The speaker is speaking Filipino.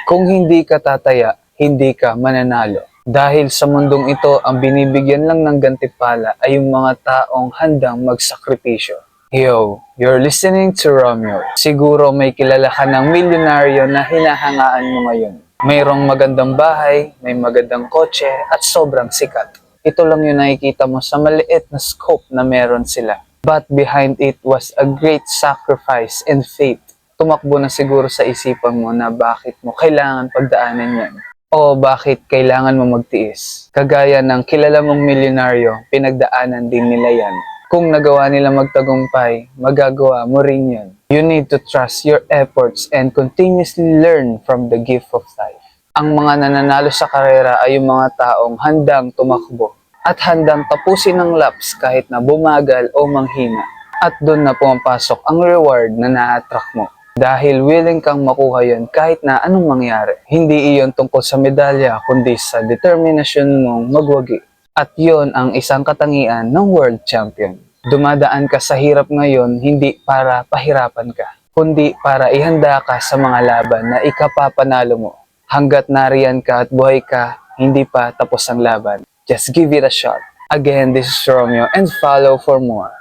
Kung hindi ka tataya, hindi ka mananalo. Dahil sa mundong ito, ang binibigyan lang ng gantimpala ay yung mga taong handang magsakripisyo. Yo, you're listening to Romeo. Siguro may kilala ka ng milyonaryo na hinahangaan mo ngayon. Mayroong magandang bahay, may magandang kotse, at sobrang sikat. Ito lang yung nakikita mo sa maliit na scope na meron sila. But behind it was a great sacrifice and faith. Tumakbo na siguro sa isipan mo na bakit mo kailangan pagdaanan yan. O bakit kailangan mo magtiis. Kagaya ng kilala mong milyonaryo, pinagdaanan din nila yan. Kung nagawa nila magtagumpay, magagawa mo rin yan. You need to trust your efforts and continuously learn from the gift of life. Ang mga nananalo sa karera ay yung mga taong handang tumakbo at handang tapusin ang laps kahit na bumagal o manghina. At doon na pumapasok ang reward na na-attract mo. Dahil willing kang makuha yon kahit na anong mangyari. Hindi iyon tungkol sa medalya kundi sa determinasyon mong magwagi. At yon ang isang katangian ng world champion. Dumadaan ka sa hirap ngayon hindi para pahirapan ka, kundi para ihanda ka sa mga laban na ikapapanalo mo. Hanggat nariyan ka at buhay ka, hindi pa tapos ang laban. Just give it a shot. Again, this is Romeo and follow for more.